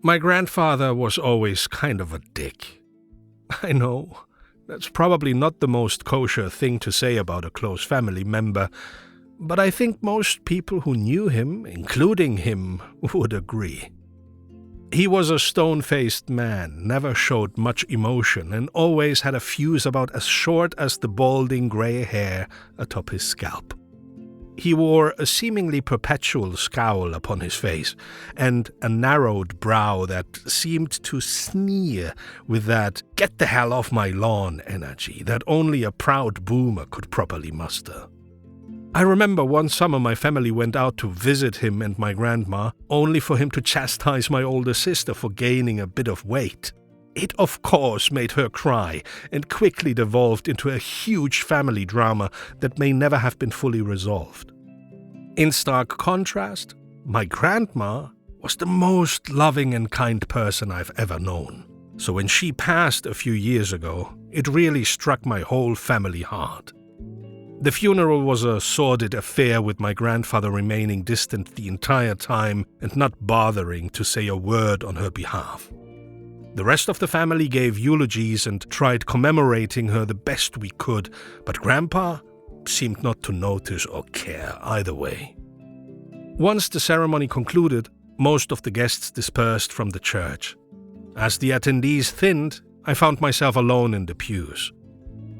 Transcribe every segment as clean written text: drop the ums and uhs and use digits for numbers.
My grandfather was always kind of a dick. I know, that's probably not the most kosher thing to say about a close family member, but I think most people who knew him, including him, would agree. He was a stone-faced man, never showed much emotion, and always had a fuse about as short as the balding grey hair atop his scalp. He wore a seemingly perpetual scowl upon his face, and a narrowed brow that seemed to sneer with that "get the hell off my lawn" energy that only a proud boomer could properly muster. I remember one summer my family went out to visit him and my grandma, only for him to chastise my older sister for gaining a bit of weight. It, of course, made her cry, and quickly devolved into a huge family drama that may never have been fully resolved. In stark contrast, my grandma was the most loving and kind person I've ever known. So when she passed a few years ago, it really struck my whole family hard. The funeral was a sordid affair, with my grandfather remaining distant the entire time and not bothering to say a word on her behalf. The rest of the family gave eulogies and tried commemorating her the best we could, but Grandpa seemed not to notice or care either way. Once the ceremony concluded, most of the guests dispersed from the church. As the attendees thinned, I found myself alone in the pews.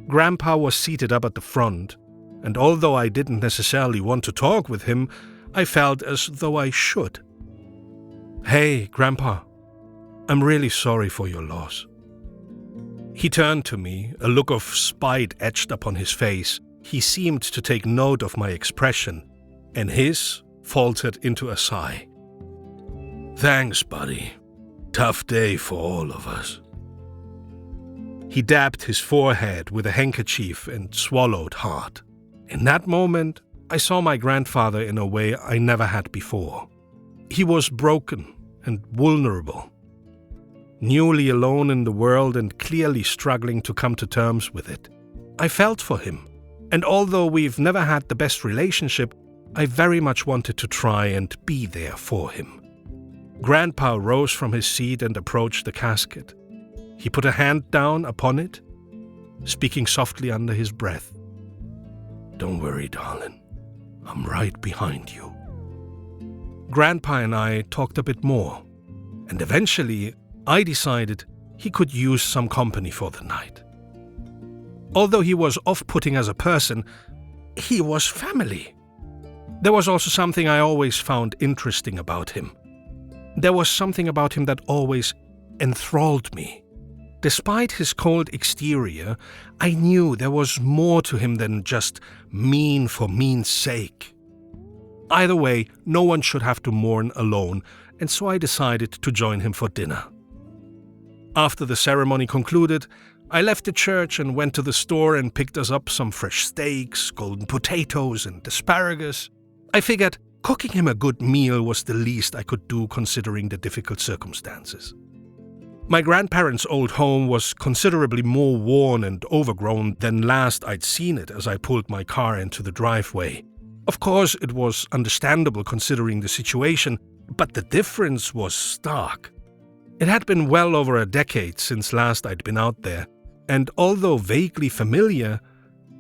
Grandpa was seated up at the front, and although I didn't necessarily want to talk with him, I felt as though I should. "Hey, Grandpa, I'm really sorry for your loss." He turned to me, a look of spite etched upon his face. He seemed to take note of my expression, and his faltered into a sigh. "Thanks, buddy. Tough day for all of us." He dabbed his forehead with a handkerchief and swallowed hard. In that moment, I saw my grandfather in a way I never had before. He was broken and vulnerable, newly alone in the world and clearly struggling to come to terms with it. I felt for him, and although we've never had the best relationship, I very much wanted to try and be there for him. Grandpa rose from his seat and approached the casket. He put a hand down upon it, speaking softly under his breath. "Don't worry, darling. I'm right behind you." Grandpa and I talked a bit more, and eventually I decided he could use some company for the night. Although he was off-putting as a person, he was family. There was also something I always found interesting about him. There was something about him that always enthralled me. Despite his cold exterior, I knew there was more to him than just mean for mean's sake. Either way, no one should have to mourn alone, and so I decided to join him for dinner. After the ceremony concluded, I left the church and went to the store and picked us up some fresh steaks, golden potatoes, and asparagus. I figured cooking him a good meal was the least I could do considering the difficult circumstances. My grandparents' old home was considerably more worn and overgrown than last I'd seen it as I pulled my car into the driveway. Of course, it was understandable considering the situation, but the difference was stark. It had been well over a decade since last I'd been out there, and although vaguely familiar,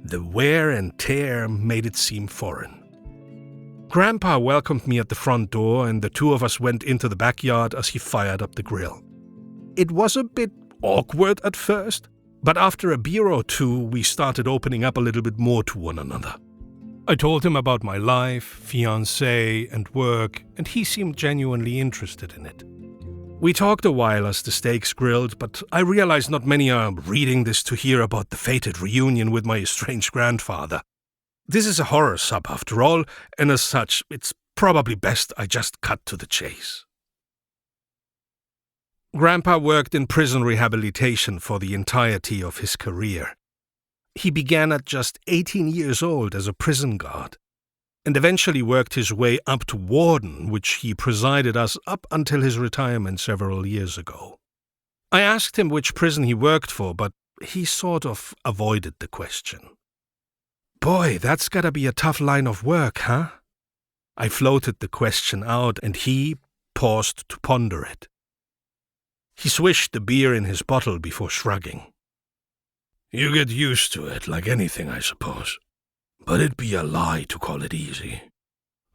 the wear and tear made it seem foreign. Grandpa welcomed me at the front door, and the two of us went into the backyard as he fired up the grill. It was a bit awkward at first, but after a beer or two, we started opening up a little bit more to one another. I told him about my life, fiancé, and work, and he seemed genuinely interested in it. We talked a while as the steaks grilled, but I realized not many are reading this to hear about the fated reunion with my estranged grandfather. This is a horror sub after all, and as such, it's probably best I just cut to the chase. Grandpa worked in prison rehabilitation for the entirety of his career. He began at just 18 years old as a prison guard, and eventually worked his way up to warden, which he presided as up until his retirement several years ago. I asked him which prison he worked for, but he sort of avoided the question. "Boy, that's gotta be a tough line of work, huh?" I floated the question out, and he paused to ponder it. He swished the beer in his bottle before shrugging. "You get used to it like anything, I suppose. But it'd be a lie to call it easy.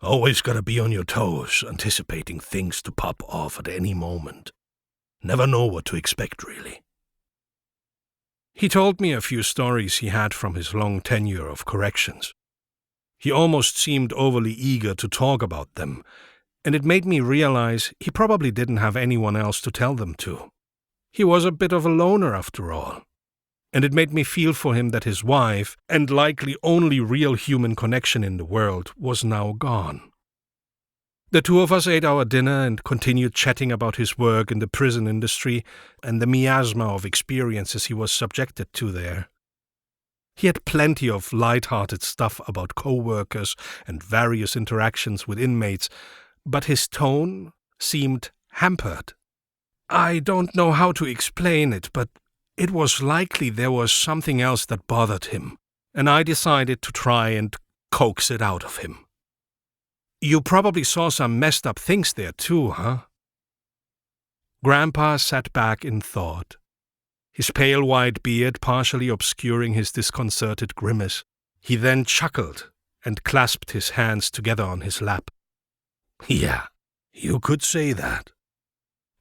Always gotta be on your toes, anticipating things to pop off at any moment. Never know what to expect, really." He told me a few stories he had from his long tenure of corrections. He almost seemed overly eager to talk about them, and it made me realize he probably didn't have anyone else to tell them to. He was a bit of a loner after all, and it made me feel for him that his wife, and likely only real human connection in the world, was now gone. The two of us ate our dinner and continued chatting about his work in the prison industry and the miasma of experiences he was subjected to there. He had plenty of light-hearted stuff about co-workers and various interactions with inmates, but his tone seemed hampered. I don't know how to explain it, but it was likely there was something else that bothered him, and I decided to try and coax it out of him. "You probably saw some messed up things there too, huh?" Grandpa sat back in thought, his pale white beard partially obscuring his disconcerted grimace. He then chuckled and clasped his hands together on his lap. "Yeah, you could say that."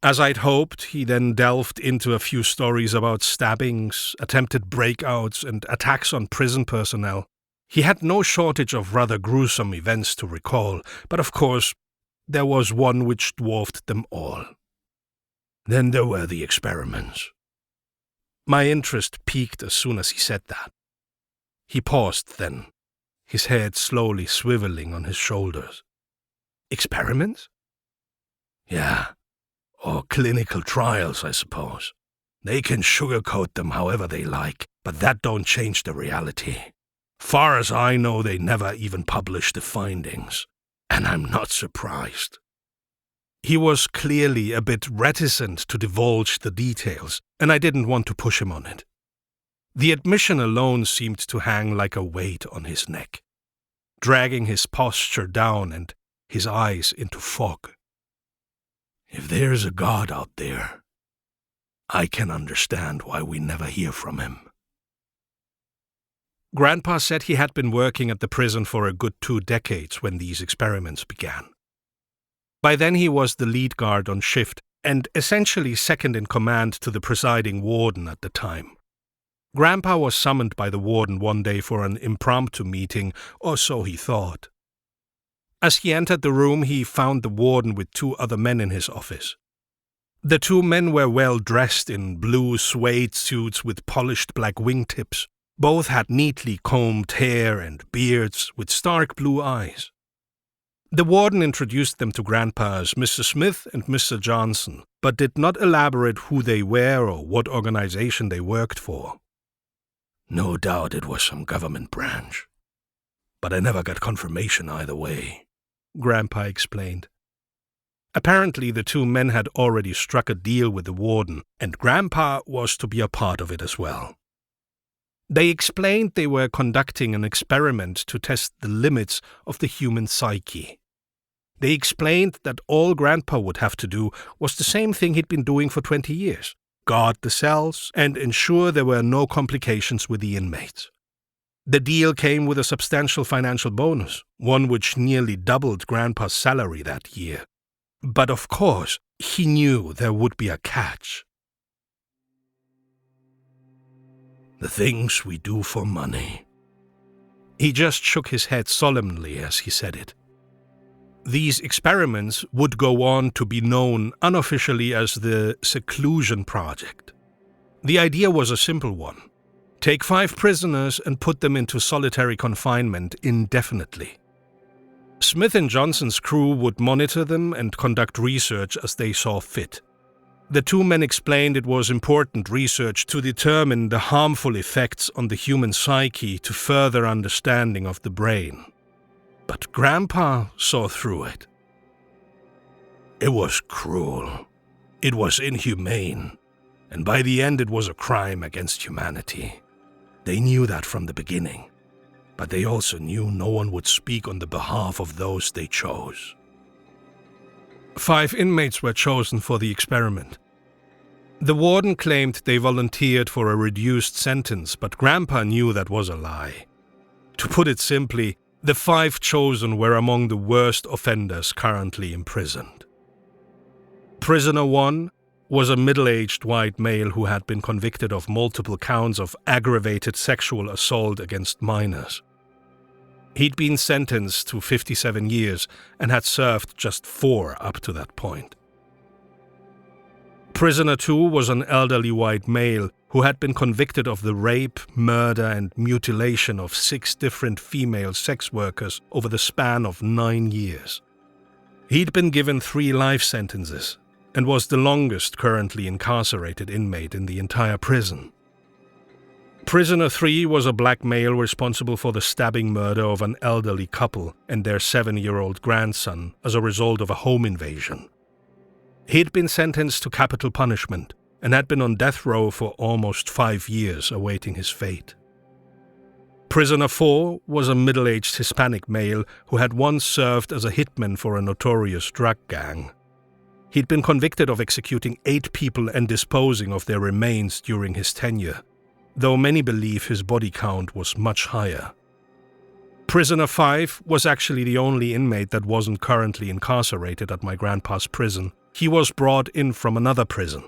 As I'd hoped, he then delved into a few stories about stabbings, attempted breakouts, and attacks on prison personnel. He had no shortage of rather gruesome events to recall, but of course, there was one which dwarfed them all. Then there were the experiments. My interest peaked as soon as he said that. He paused then, his head slowly swiveling on his shoulders. "Experiments?" "Yeah, or clinical trials, I suppose. They can sugarcoat them however they like, but that don't change the reality. Far as I know, they never even publish the findings, and I'm not surprised." He was clearly a bit reticent to divulge the details, and I didn't want to push him on it. The admission alone seemed to hang like a weight on his neck, dragging his posture down and his eyes into fog. "If there's a God out there, I can understand why we never hear from him." Grandpa said he had been working at the prison for a good 2 decades when these experiments began. By then he was the lead guard on shift and essentially second in command to the presiding warden at the time. Grandpa was summoned by the warden one day for an impromptu meeting, or so he thought. As he entered the room, he found the warden with 2 other men in his office. The 2 men were well dressed in blue suede suits with polished black wingtips. Both had neatly combed hair and beards with stark blue eyes. The warden introduced them to Grandpa as Mr. Smith and Mr. Johnson, but did not elaborate who they were or what organization they worked for. "No doubt it was some government branch, but I never got confirmation either way," Grandpa explained. Apparently the 2 men had already struck a deal with the warden, and Grandpa was to be a part of it as well. They explained they were conducting an experiment to test the limits of the human psyche. They explained that all Grandpa would have to do was the same thing he'd been doing for 20 years, guard the cells and ensure there were no complications with the inmates. The deal came with a substantial financial bonus, one which nearly doubled Grandpa's salary that year. But of course, he knew there would be a catch. "The things we do for money." He just shook his head solemnly as he said it. These experiments would go on to be known unofficially as the Seclusion Project. The idea was a simple one. Take 5 prisoners and put them into solitary confinement indefinitely. Smith and Johnson's crew would monitor them and conduct research as they saw fit. The 2 men explained it was important research to determine the harmful effects on the human psyche to further understanding of the brain. But Grandpa saw through it. It was cruel. It was inhumane. And by the end it was a crime against humanity. They knew that from the beginning. But they also knew no one would speak on the behalf of those they chose. 5 inmates were chosen for the experiment. The warden claimed they volunteered for a reduced sentence, but Grandpa knew that was a lie. To put it simply, the 5 chosen were among the worst offenders currently imprisoned. Prisoner 1 was a middle-aged white male who had been convicted of multiple counts of aggravated sexual assault against minors. He'd been sentenced to 57 years and had served just 4 up to that point. Prisoner 2 was an elderly white male who had been convicted of the rape, murder, and mutilation of 6 different female sex workers over the span of 9 years. He'd been given 3 life sentences and was the longest currently incarcerated inmate in the entire prison. Prisoner 3 was a black male responsible for the stabbing murder of an elderly couple and their 7-year-old grandson as a result of a home invasion. He'd been sentenced to capital punishment and had been on death row for almost 5 years awaiting his fate. Prisoner 4 was a middle-aged Hispanic male who had once served as a hitman for a notorious drug gang. He'd been convicted of executing 8 people and disposing of their remains during his tenure, though many believe his body count was much higher. Prisoner 5 was actually the only inmate that wasn't currently incarcerated at my grandpa's prison. He was brought in from another prison,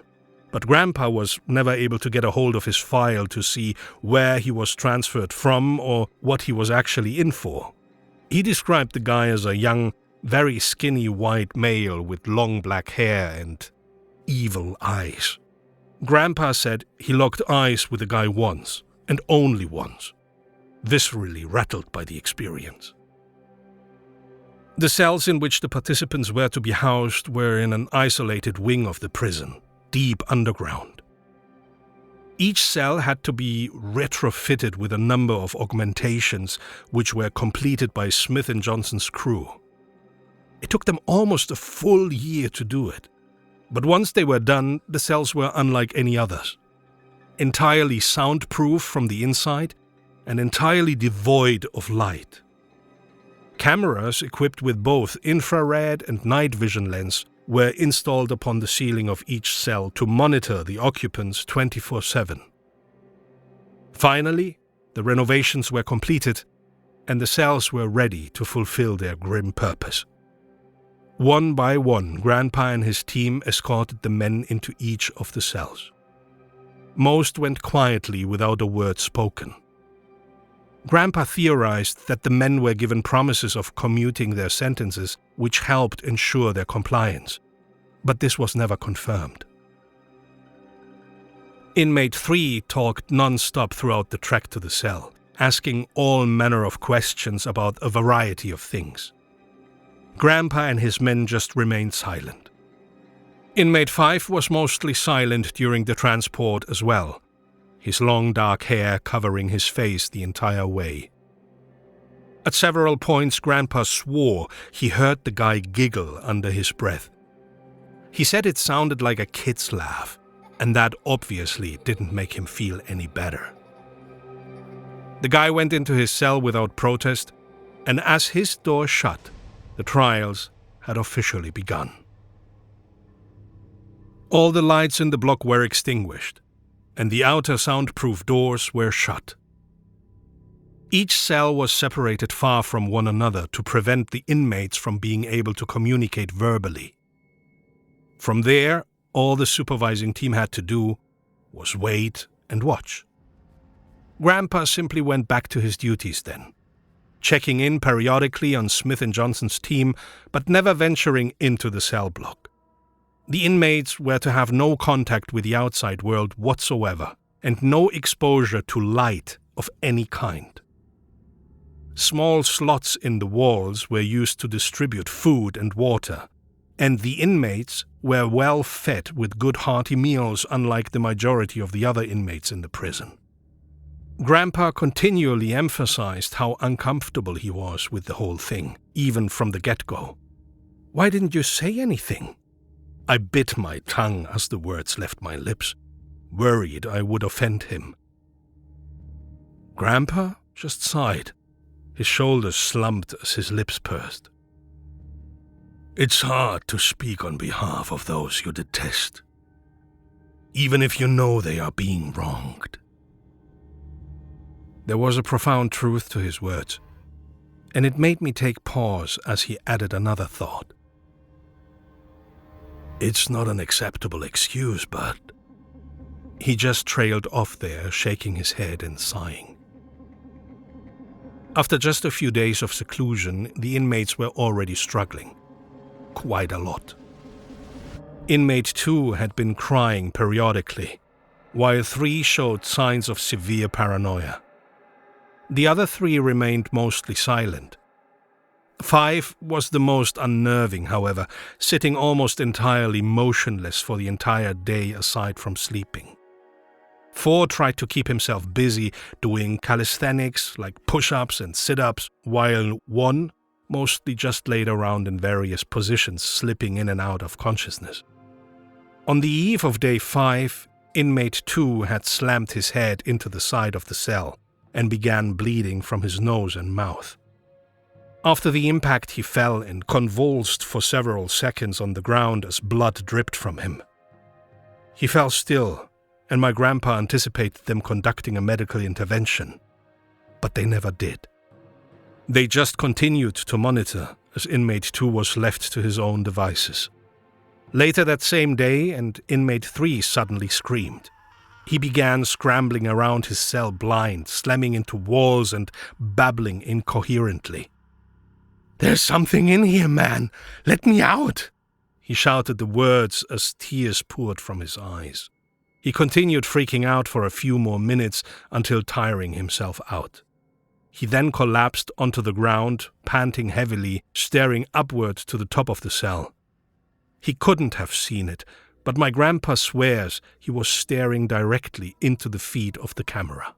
but Grandpa was never able to get a hold of his file to see where he was transferred from or what he was actually in for. He described the guy as a young, very skinny white male with long black hair and evil eyes. Grandpa said he locked eyes with the guy once, and only once, viscerally rattled by the experience. The cells in which the participants were to be housed were in an isolated wing of the prison, deep underground. Each cell had to be retrofitted with a number of augmentations which were completed by Smith & Johnson's crew. It took them almost a full year to do it, but once they were done, the cells were unlike any others. Entirely soundproof from the inside and entirely devoid of light. Cameras equipped with both infrared and night vision lens were installed upon the ceiling of each cell to monitor the occupants 24/7. Finally, the renovations were completed and the cells were ready to fulfill their grim purpose. One by one, Grandpa and his team escorted the men into each of the cells. Most went quietly without a word spoken. Grandpa theorized that the men were given promises of commuting their sentences, which helped ensure their compliance, but this was never confirmed. Inmate 3 talked non-stop throughout the trek to the cell, asking all manner of questions about a variety of things. Grandpa and his men just remained silent. Inmate 5 was mostly silent during the transport as well, his long dark hair covering his face the entire way. At several points, Grandpa swore he heard the guy giggle under his breath. He said it sounded like a kid's laugh, and that obviously didn't make him feel any better. The guy went into his cell without protest, and as his door shut, the trials had officially begun. All the lights in the block were extinguished, and the outer soundproof doors were shut. Each cell was separated far from one another to prevent the inmates from being able to communicate verbally. From there, all the supervising team had to do was wait and watch. Grandpa simply went back to his duties then, checking in periodically on Smith & Johnson's team, but never venturing into the cell block. The inmates were to have no contact with the outside world whatsoever, and no exposure to light of any kind. Small slots in the walls were used to distribute food and water, and the inmates were well fed with good hearty meals, unlike the majority of the other inmates in the prison. Grandpa continually emphasized how uncomfortable he was with the whole thing, even from the get-go. "Why didn't you say anything?" I bit my tongue as the words left my lips, worried I would offend him. Grandpa just sighed. His shoulders slumped as his lips pursed. "It's hard to speak on behalf of those you detest. even if you know they are being wronged." There was a profound truth to his words, and it made me take pause as he added another thought. "It's not an acceptable excuse, but..." He just trailed off there, shaking his head and sighing. After just a few days of seclusion, the inmates were already struggling. Quite a lot. Inmate 2 had been crying periodically, while 3 showed signs of severe paranoia. The other 3 remained mostly silent. 5 was the most unnerving, however, sitting almost entirely motionless for the entire day aside from sleeping. 4 tried to keep himself busy doing calisthenics like push-ups and sit-ups, while 1 mostly just laid around in various positions, slipping in and out of consciousness. On the eve of day 5, inmate 2 had slammed his head into the side of the cell and began bleeding from his nose and mouth. After the impact, he fell and convulsed for several seconds on the ground as blood dripped from him. He fell still, and my grandpa anticipated them conducting a medical intervention, but they never did. They just continued to monitor as inmate 2 was left to his own devices. Later that same day, and inmate 3 suddenly screamed. He began scrambling around his cell blind, slamming into walls and babbling incoherently. "There's something in here, man! Let me out!" He shouted the words as tears poured from his eyes. He continued freaking out for a few more minutes until tiring himself out. He then collapsed onto the ground, panting heavily, staring upward to the top of the cell. He couldn't have seen it, but my grandpa swears he was staring directly into the feed of the camera.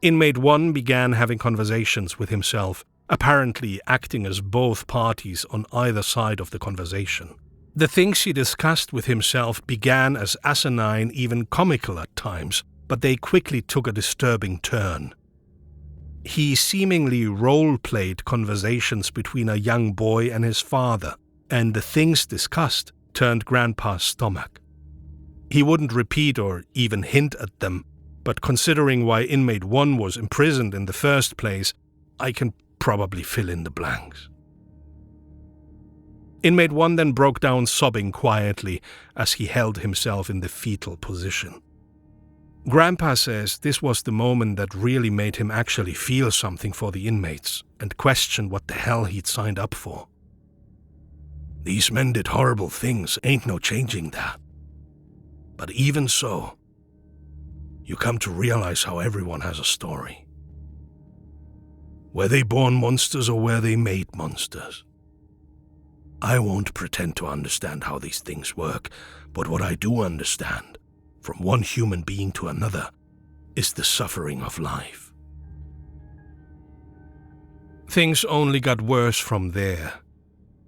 Inmate 1 began having conversations with himself, apparently acting as both parties on either side of the conversation. The things he discussed with himself began as asinine, even comical at times, but they quickly took a disturbing turn. He seemingly role-played conversations between a young boy and his father, and the things discussed turned Grandpa's stomach. He wouldn't repeat or even hint at them, but considering why inmate 1 was imprisoned in the first place, I can probably fill in the blanks. Inmate 1 then broke down sobbing quietly as he held himself in the fetal position. Grandpa says this was the moment that really made him actually feel something for the inmates and question what the hell he'd signed up for. "These men did horrible things, ain't no changing that. But even so, you come to realize how everyone has a story. Were they born monsters or were they made monsters? I won't pretend to understand how these things work, but what I do understand, from one human being to another, is the suffering of life." Things only got worse from there,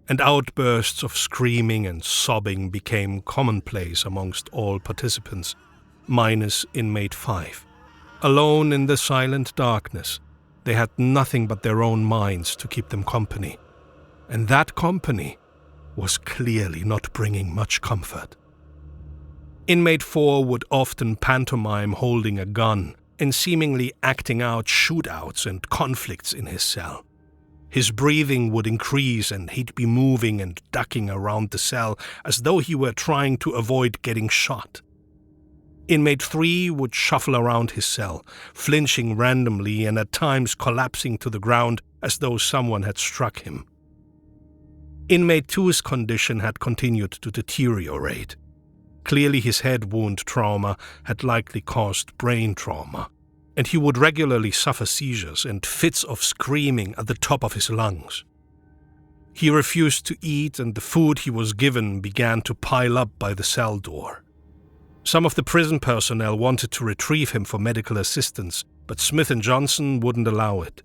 and outbursts of screaming and sobbing became commonplace amongst all participants, minus inmate 5. Alone in the silent darkness, they had nothing but their own minds to keep them company, and that company was clearly not bringing much comfort. Inmate 4 would often pantomime holding a gun and seemingly acting out shootouts and conflicts in his cell. His breathing would increase and he'd be moving and ducking around the cell as though he were trying to avoid getting shot. Inmate 3 would shuffle around his cell, flinching randomly and at times collapsing to the ground as though someone had struck him. Inmate 2's condition had continued to deteriorate. Clearly his head wound trauma had likely caused brain trauma, and he would regularly suffer seizures and fits of screaming at the top of his lungs. He refused to eat, and the food he was given began to pile up by the cell door. Some of the prison personnel wanted to retrieve him for medical assistance, but Smith & Johnson wouldn't allow it.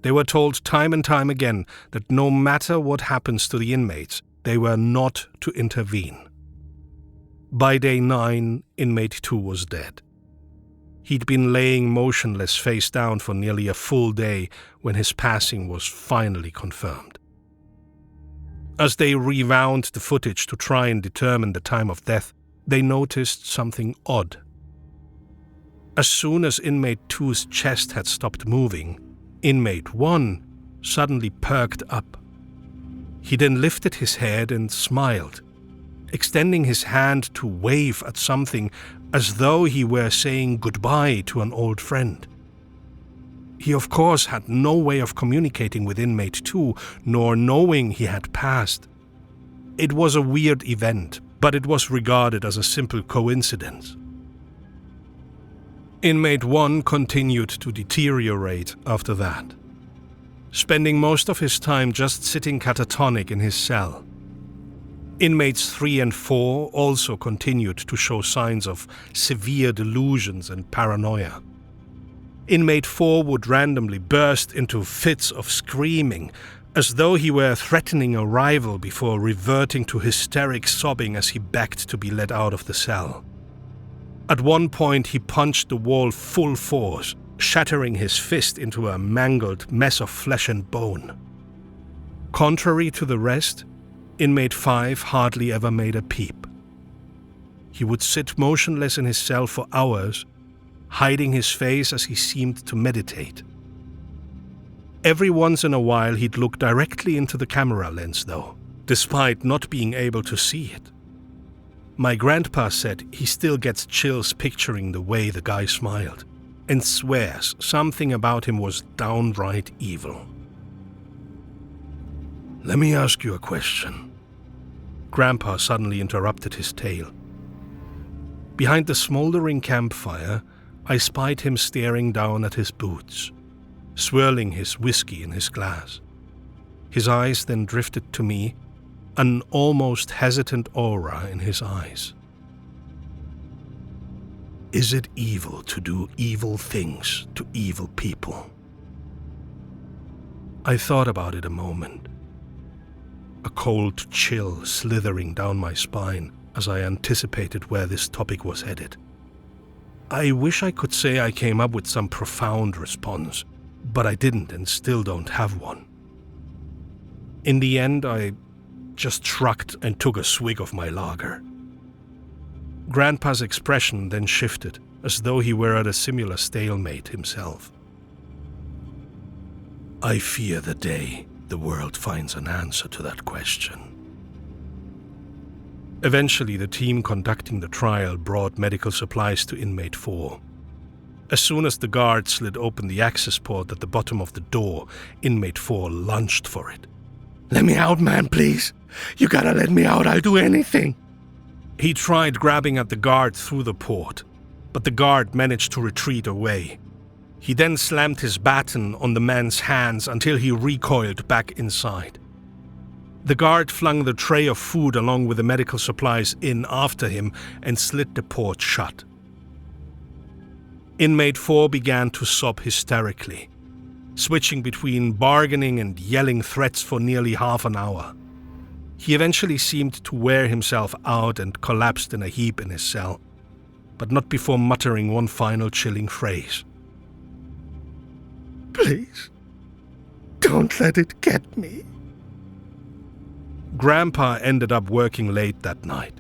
They were told time and time again that no matter what happens to the inmates, they were not to intervene. By day 9, inmate 2 was dead. He'd been laying motionless face down for nearly a full day when his passing was finally confirmed. As they rewound the footage to try and determine the time of death, they noticed something odd. As soon as inmate 2's chest had stopped moving, inmate 1 suddenly perked up. He then lifted his head and smiled, extending his hand to wave at something as though he were saying goodbye to an old friend. He of course had no way of communicating with inmate 2, nor knowing he had passed. It was a weird event, but it was regarded as a simple coincidence. Inmate 1 continued to deteriorate after that, spending most of his time just sitting catatonic in his cell. Inmates 3 and 4 also continued to show signs of severe delusions and paranoia. Inmate 4 would randomly burst into fits of screaming, as though he were threatening a rival before reverting to hysteric sobbing as he begged to be let out of the cell. At one point he punched the wall full force, shattering his fist into a mangled mess of flesh and bone. Contrary to the rest, inmate 5 hardly ever made a peep. He would sit motionless in his cell for hours, hiding his face as he seemed to meditate. Every once in a while he'd look directly into the camera lens though, despite not being able to see it. My grandpa said he still gets chills picturing the way the guy smiled, and swears something about him was downright evil. "Let me ask you a question." Grandpa suddenly interrupted his tale. Behind the smoldering campfire, I spied him staring down at his boots, swirling his whiskey in his glass. His eyes then drifted to me, an almost hesitant aura in his eyes. "Is it evil to do evil things to evil people?" I thought about it a moment, a cold chill slithering down my spine as I anticipated where this topic was headed. I wish I could say I came up with some profound response, but I didn't and still don't have one. In the end, I just shrugged and took a swig of my lager. Grandpa's expression then shifted, as though he were at a similar stalemate himself. "I fear the day the world finds an answer to that question." Eventually, the team conducting the trial brought medical supplies to inmate 4. As soon as the guard slid open the access port at the bottom of the door, inmate 4 lunged for it. "Let me out, man, please. You gotta let me out. I'll do anything." He tried grabbing at the guard through the port, but the guard managed to retreat away. He then slammed his baton on the man's hands until he recoiled back inside. The guard flung the tray of food along with the medical supplies in after him and slid the port shut. Inmate 4 began to sob hysterically, switching between bargaining and yelling threats for nearly half an hour. He eventually seemed to wear himself out and collapsed in a heap in his cell, but not before muttering one final chilling phrase. "Please, don't let it get me." Grandpa ended up working late that night,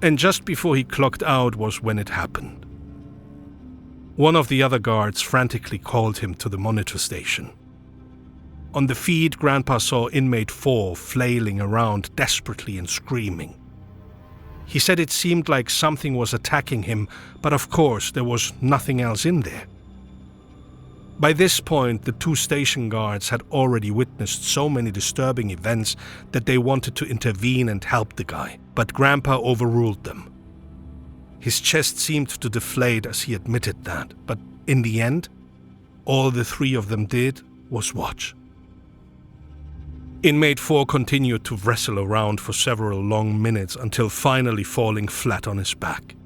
and just before he clocked out was when it happened. One of the other guards frantically called him to the monitor station. On the feed, Grandpa saw inmate 4 flailing around desperately and screaming. He said it seemed like something was attacking him, but of course there was nothing else in there. By this point, the 2 station guards had already witnessed so many disturbing events that they wanted to intervene and help the guy, but Grandpa overruled them. His chest seemed to deflate as he admitted that, but in the end, all the 3 of them did was watch. Inmate 4 continued to wrestle around for several long minutes until finally falling flat on his back.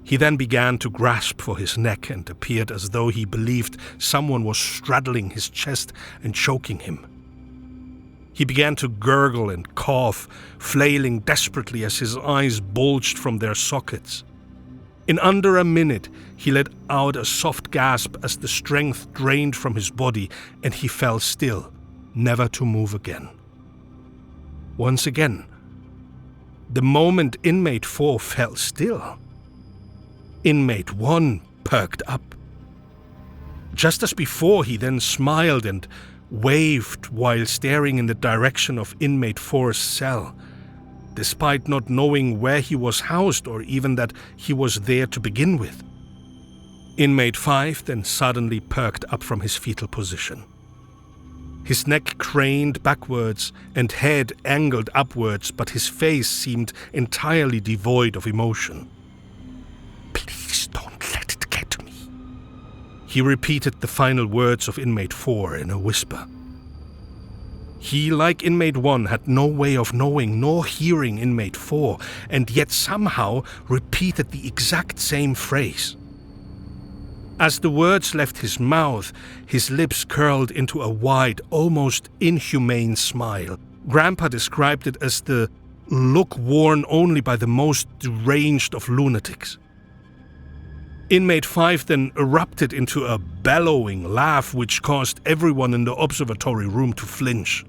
He then began to grasp for his neck and appeared as though he believed someone was straddling his chest and choking him. He began to gurgle and cough, flailing desperately as his eyes bulged from their sockets. In under a minute, he let out a soft gasp as the strength drained from his body and he fell still, never to move again. Once again, the moment inmate 4 fell still, inmate 1 perked up. Just as before, he then smiled and waved while staring in the direction of inmate 4's cell, despite not knowing where he was housed or even that he was there to begin with. Inmate 5 then suddenly perked up from his fetal position. His neck craned backwards and head angled upwards, but his face seemed entirely devoid of emotion. "Please don't let it get me." He repeated the final words of inmate 4 in a whisper. He, like inmate 1, had no way of knowing nor hearing inmate 4, and yet somehow repeated the exact same phrase. As the words left his mouth, his lips curled into a wide, almost inhumane smile. Grandpa described it as the look worn only by the most deranged of lunatics. Inmate 5 then erupted into a bellowing laugh which caused everyone in the observatory room to flinch.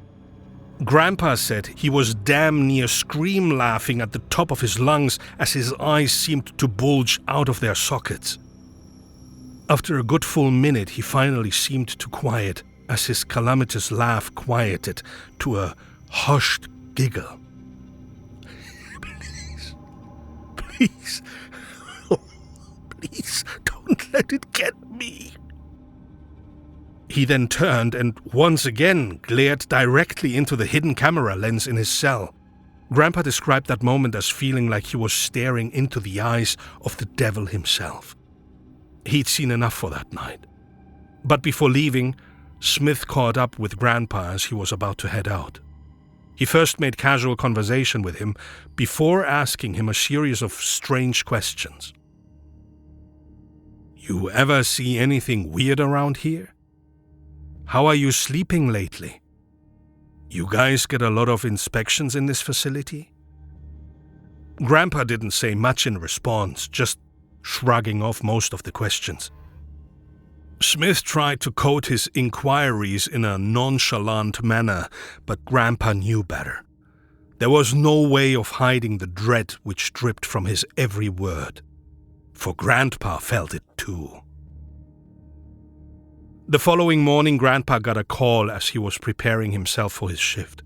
Grandpa said he was damn near scream laughing at the top of his lungs as his eyes seemed to bulge out of their sockets. After a good full minute, he finally seemed to quiet as his calamitous laugh quieted to a hushed giggle. Please, oh, please don't let it get me. He then turned and once again glared directly into the hidden camera lens in his cell. Grandpa described that moment as feeling like he was staring into the eyes of the devil himself. He'd seen enough for that night. But before leaving, Smith caught up with Grandpa as he was about to head out. He first made casual conversation with him before asking him a series of strange questions. "You ever see anything weird around here? How are you sleeping lately? You guys get a lot of inspections in this facility?" Grandpa didn't say much in response, just shrugging off most of the questions. Smith tried to code his inquiries in a nonchalant manner, but Grandpa knew better. There was no way of hiding the dread which dripped from his every word, for Grandpa felt it too. The following morning, Grandpa got a call as he was preparing himself for his shift.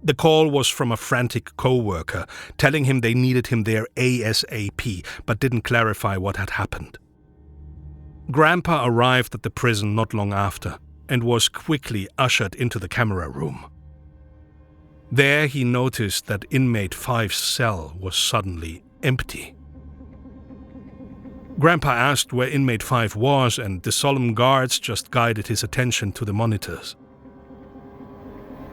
The call was from a frantic co-worker, telling him they needed him there ASAP, but didn't clarify what had happened. Grandpa arrived at the prison not long after, and was quickly ushered into the camera room. There he noticed that inmate 5's cell was suddenly empty. Grandpa asked where inmate 5 was, and the solemn guards just guided his attention to the monitors.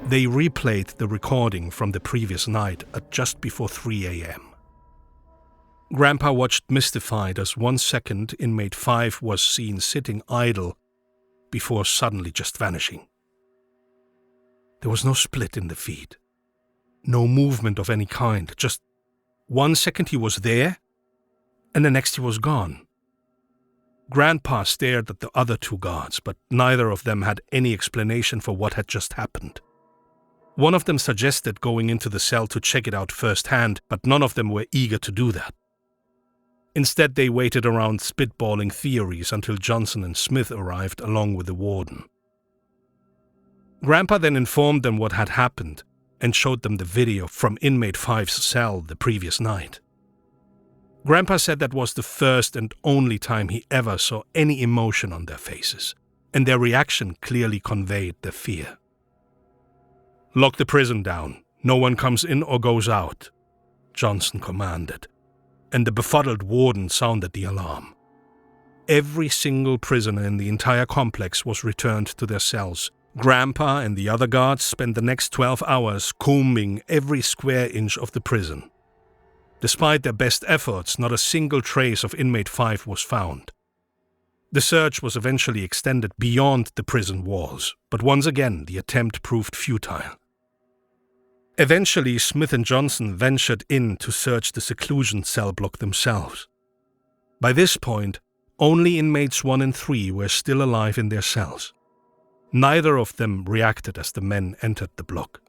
They replayed the recording from the previous night at just before 3 a.m. Grandpa watched mystified as 1 second inmate 5 was seen sitting idle before suddenly just vanishing. There was no split in the feed, no movement of any kind, just 1 second he was there, and the next he was gone. Grandpa stared at the other 2 guards, but neither of them had any explanation for what had just happened. One of them suggested going into the cell to check it out firsthand, but none of them were eager to do that. Instead, they waited around spitballing theories until Johnson and Smith arrived along with the warden. Grandpa then informed them what had happened and showed them the video from inmate 5's cell the previous night. Grandpa said that was the first and only time he ever saw any emotion on their faces, and their reaction clearly conveyed their fear. "Lock the prison down. No one comes in or goes out," Johnson commanded, and the befuddled warden sounded the alarm. Every single prisoner in the entire complex was returned to their cells. Grandpa and the other guards spent the next 12 hours combing every square inch of the prison. Despite their best efforts, not a single trace of inmate 5 was found. The search was eventually extended beyond the prison walls, but once again the attempt proved futile. Eventually, Smith and Johnson ventured in to search the seclusion cell block themselves. By this point, only inmates 1 and 3 were still alive in their cells. Neither of them reacted as the men entered the block.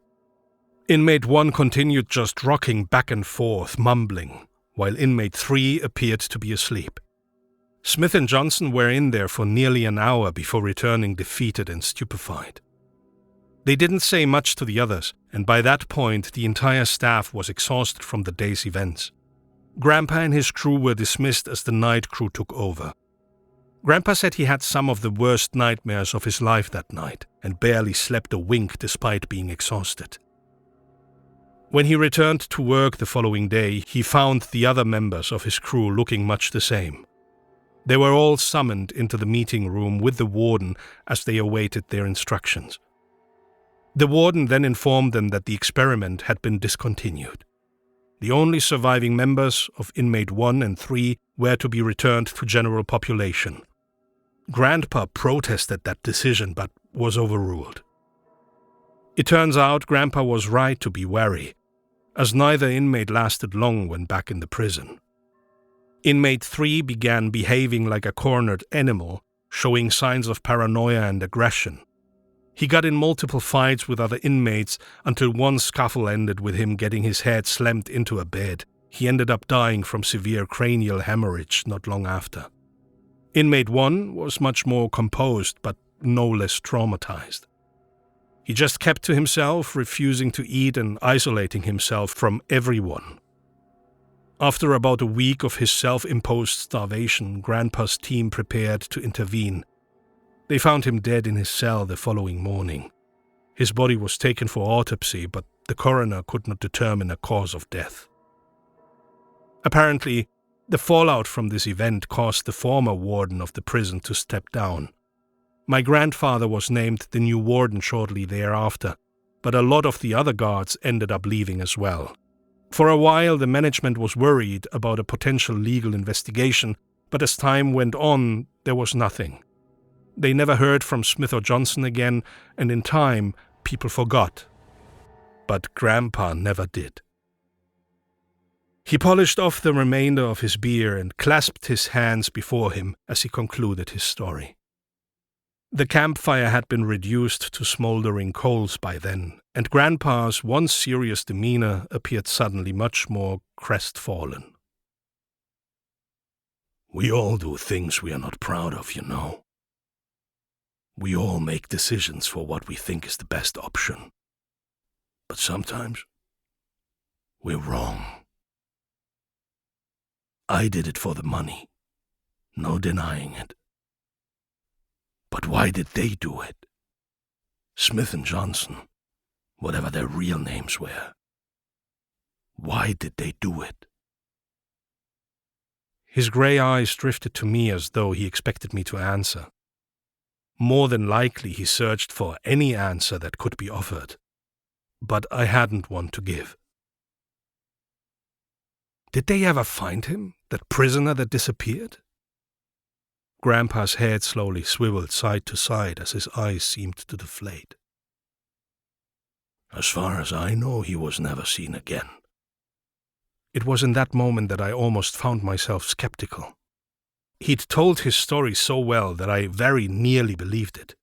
Inmate 1 continued just rocking back and forth, mumbling, while Inmate 3 appeared to be asleep. Smith and Johnson were in there for nearly an hour before returning defeated and stupefied. They didn't say much to the others, and by that point the entire staff was exhausted from the day's events. Grandpa and his crew were dismissed as the night crew took over. Grandpa said he had some of the worst nightmares of his life that night, and barely slept a wink despite being exhausted. When he returned to work the following day, he found the other members of his crew looking much the same. They were all summoned into the meeting room with the warden as they awaited their instructions. The warden then informed them that the experiment had been discontinued. The only surviving members of Inmate 1 and 3 were to be returned to general population. Grandpa protested that decision but was overruled. It turns out Grandpa was right to be wary, as neither inmate lasted long when back in the prison. Inmate 3 began behaving like a cornered animal, showing signs of paranoia and aggression. He got in multiple fights with other inmates until one scuffle ended with him getting his head slammed into a bed. He ended up dying from severe cranial hemorrhage not long after. Inmate 1 was much more composed but no less traumatized. He just kept to himself, refusing to eat and isolating himself from everyone. After about a week of his self-imposed starvation, Grandpa's team prepared to intervene. They found him dead in his cell the following morning. His body was taken for autopsy, but the coroner could not determine a cause of death. Apparently, the fallout from this event caused the former warden of the prison to step down. My grandfather was named the new warden shortly thereafter, but a lot of the other guards ended up leaving as well. For a while, the management was worried about a potential legal investigation, but as time went on, there was nothing. They never heard from Smith or Johnson again, and in time, people forgot. But Grandpa never did. He polished off the remainder of his beer and clasped his hands before him as he concluded his story. The campfire had been reduced to smoldering coals by then, and Grandpa's once serious demeanor appeared suddenly much more crestfallen. "We all do things we are not proud of, you know. We all make decisions for what we think is the best option. But sometimes we're wrong. I did it for the money, no denying it. But why did they do it? Smith and Johnson, whatever their real names were. Why did they do it?" His gray eyes drifted to me as though he expected me to answer. More than likely he searched for any answer that could be offered, but I hadn't one to give. "Did they ever find him, that prisoner that disappeared?" Grandpa's head slowly swiveled side to side as his eyes seemed to deflate. "As far as I know, he was never seen again." It was in that moment that I almost found myself skeptical. He'd told his story so well that I very nearly believed it.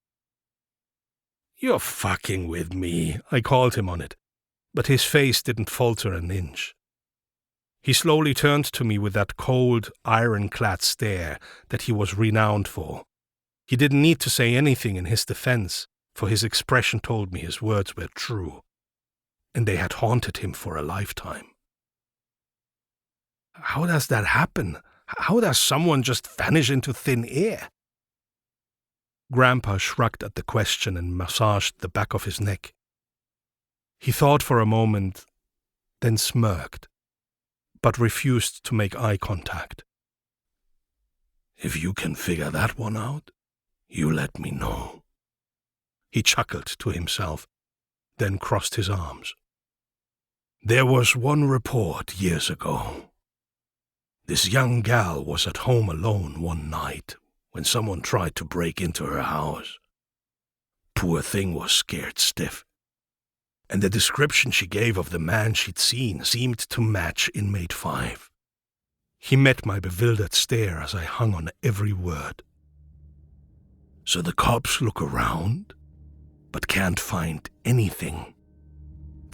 "You're fucking with me," I called him on it, but his face didn't falter an inch. He slowly turned to me with that cold, ironclad stare that he was renowned for. He didn't need to say anything in his defense, for his expression told me his words were true, and they had haunted him for a lifetime. "How does that happen? How does someone just vanish into thin air?" Grandpa shrugged at the question and massaged the back of his neck. He thought for a moment, then smirked, but refused to make eye contact. "If you can figure that one out, you let me know." He chuckled to himself, then crossed his arms. "There was one report years ago. This young gal was at home alone one night when someone tried to break into her house. Poor thing was scared stiff, and the description she gave of the man she'd seen seemed to match Inmate 5. He met my bewildered stare as I hung on every word. So the cops look around, but can't find anything.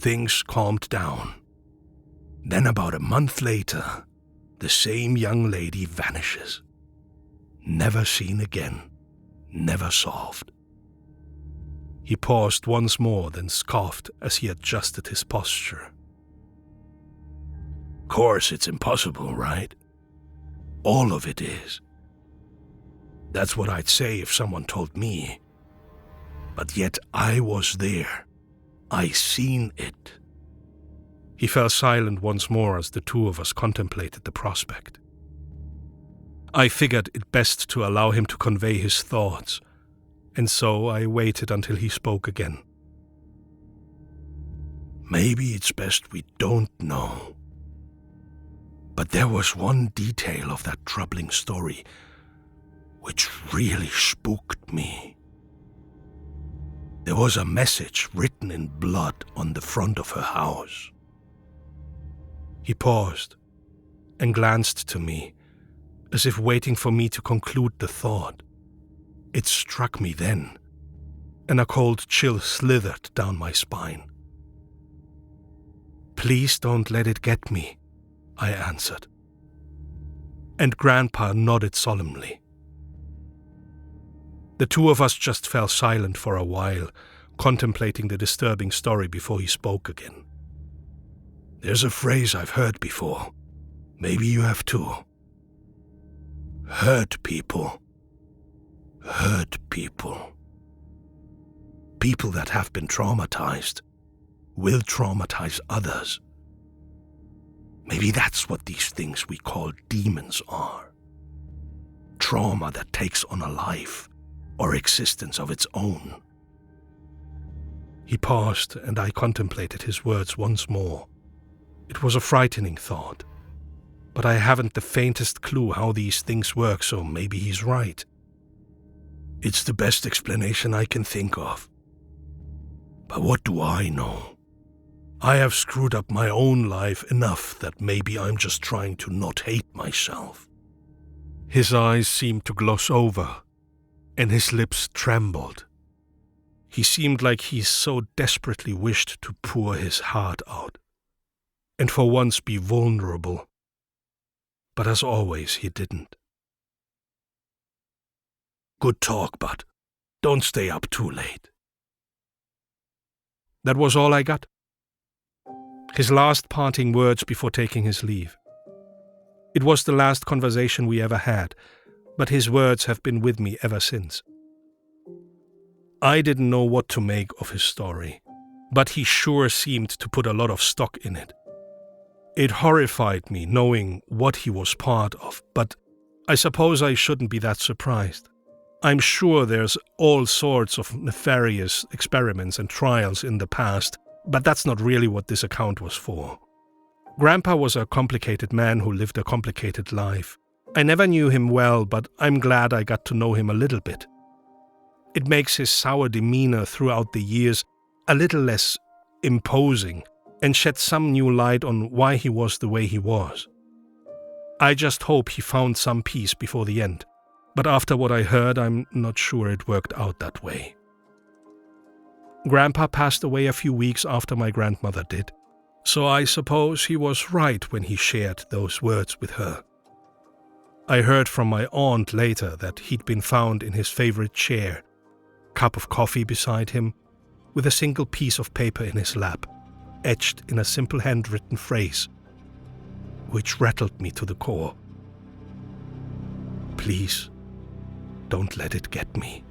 things calmed down. Then about a month later, the same young lady vanishes. Never seen again, never solved. He paused once more, then scoffed as he adjusted his posture. Course it's impossible, right? All of it is. That's what I'd say if someone told me. But yet I was there. I seen it. He fell silent once more as the two of us contemplated the prospect. I figured it best to allow him to convey his thoughts, and so I waited until he spoke again. Maybe it's best we don't know. But there was one detail of that troubling story which really spooked me. There was a message written in blood on the front of her house. He paused and glanced to me, as if waiting for me to conclude the thought. It struck me then, and a cold chill slithered down my spine. Please don't let it get me, I answered. And Grandpa nodded solemnly. The two of us just fell silent for a while, contemplating the disturbing story before he spoke again. There's a phrase I've heard before. Maybe you have too. Hurt people. Hurt people. People that have been traumatized will traumatize others. Maybe that's what these things we call demons are. Trauma that takes on a life or existence of its own. He paused, and I contemplated his words once more. It was a frightening thought, but I haven't the faintest clue how these things work, so maybe he's right. It's the best explanation I can think of. But what do I know? I have screwed up my own life enough that maybe I'm just trying to not hate myself. His eyes seemed to gloss over, and his lips trembled. He seemed like he so desperately wished to pour his heart out, and for once be vulnerable. But as always, he didn't. Good talk, but don't stay up too late. That was all I got. His last parting words before taking his leave. It was the last conversation we ever had, but his words have been with me ever since. I didn't know what to make of his story, but he sure seemed to put a lot of stock in it. It horrified me knowing what he was part of, but I suppose I shouldn't be that surprised. I'm sure there's all sorts of nefarious experiments and trials in the past, but that's not really what this account was for. Grandpa was a complicated man who lived a complicated life. I never knew him well, but I'm glad I got to know him a little bit. It makes his sour demeanor throughout the years a little less imposing and sheds some new light on why he was the way he was. I just hope he found some peace before the end, but after what I heard, I'm not sure it worked out that way. Grandpa passed away a few weeks after my grandmother did, so I suppose he was right when he shared those words with her. I heard from my aunt later that he'd been found in his favorite chair, cup of coffee beside him, with a single piece of paper in his lap, etched in a simple handwritten phrase, which rattled me to the core. Please, don't let it get me.